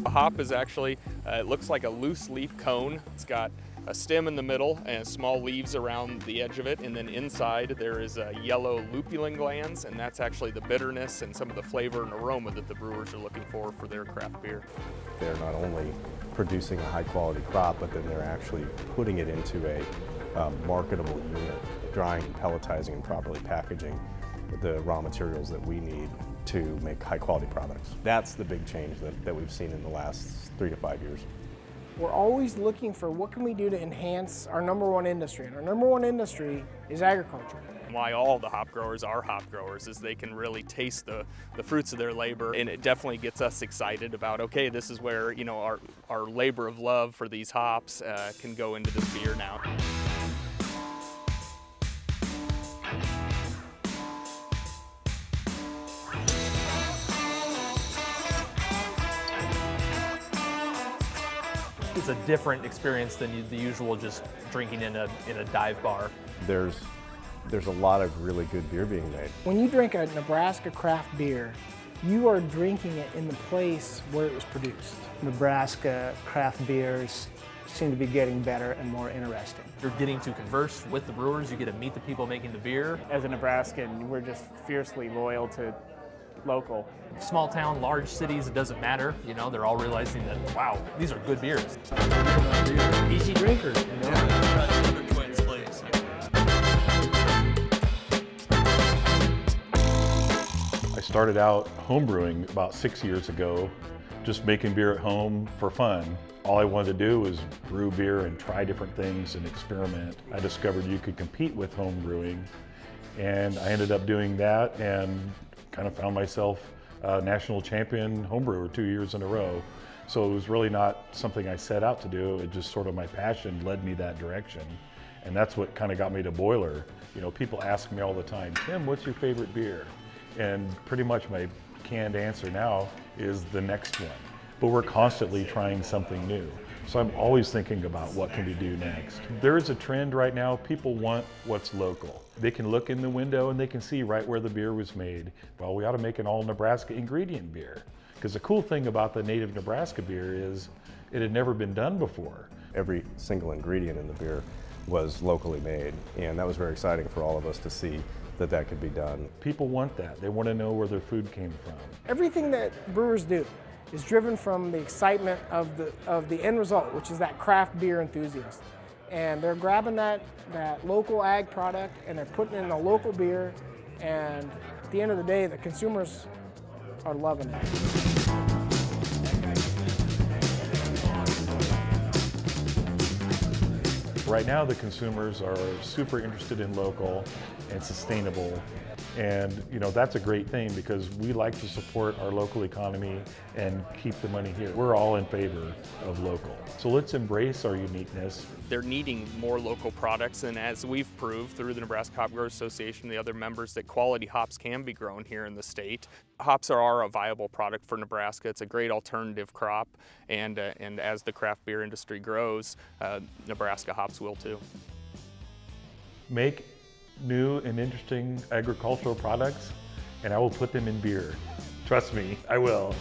A hop is actually, it looks like a loose leaf cone. It's got a stem in the middle and small leaves around the edge of it, and then inside there is yellow lupulin glands, and that's actually the bitterness and some of the flavor and aroma that the brewers are looking for their craft beer. They're not only producing a high quality crop, but then they're actually putting it into a marketable unit, drying and pelletizing and properly packaging the raw materials that we need to make high quality products. That's the big change that we've seen in the last 3 to 5 years. We're always looking for what can we do to enhance our number one industry, and our number one industry is agriculture. Why all the hop growers are hop growers is they can really taste the fruits of their labor, and it definitely gets us excited about, okay, this is where, you know, our labor of love for these hops can go into this beer now. It's a different experience than the usual just drinking in a dive bar. There's a lot of really good beer being made. When you drink a Nebraska craft beer, you are drinking it in the place where it was produced. Nebraska craft beers seem to be getting better and more interesting. You're getting to converse with the brewers, you get to meet the people making the beer. As a Nebraskan, we're just fiercely loyal to local. Small town, large cities, it doesn't matter. You know, they're all realizing that, wow, these are good beers. Easy drinkers, you know? I started out homebrewing about 6 years ago, just making beer at home for fun. All I wanted to do was brew beer and try different things and experiment. I discovered you could compete with homebrewing, and I ended up doing that and kind of found myself a national champion homebrewer 2 years in a row. So it was really not something I set out to do, it just sort of my passion led me that direction. And that's what kind of got me to Boiler. You know, people ask me all the time, Tim, what's your favorite beer? And pretty much my canned answer now is the next one. But we're constantly trying something new. So I'm always thinking about what can we do next. There is a trend right now, people want what's local. They can look in the window and they can see right where the beer was made. Well, we ought to make an all Nebraska ingredient beer. Because the cool thing about the native Nebraska beer is it had never been done before. Every single ingredient in the beer was locally made, and that was very exciting for all of us to see that that could be done. People want that. They want to know where their food came from. Everything that brewers do is driven from the excitement of the end result, which is that craft beer enthusiast. And they're grabbing that local ag product and they're putting it in a local beer, and at the end of the day, the consumers are loving it. Right now, the consumers are super interested in local and sustainable. And you know, that's a great thing because we like to support our local economy and keep the money here. We're all in favor of local. So let's embrace our uniqueness. They're needing more local products, and as we've proved through the Nebraska Hop Growers Association and the other members, that quality hops can be grown here in the state. Hops are a viable product for Nebraska. It's a great alternative crop, and as the craft beer industry grows, Nebraska hops will too. Make new and interesting agricultural products, and I will put them in beer. Trust me, I will.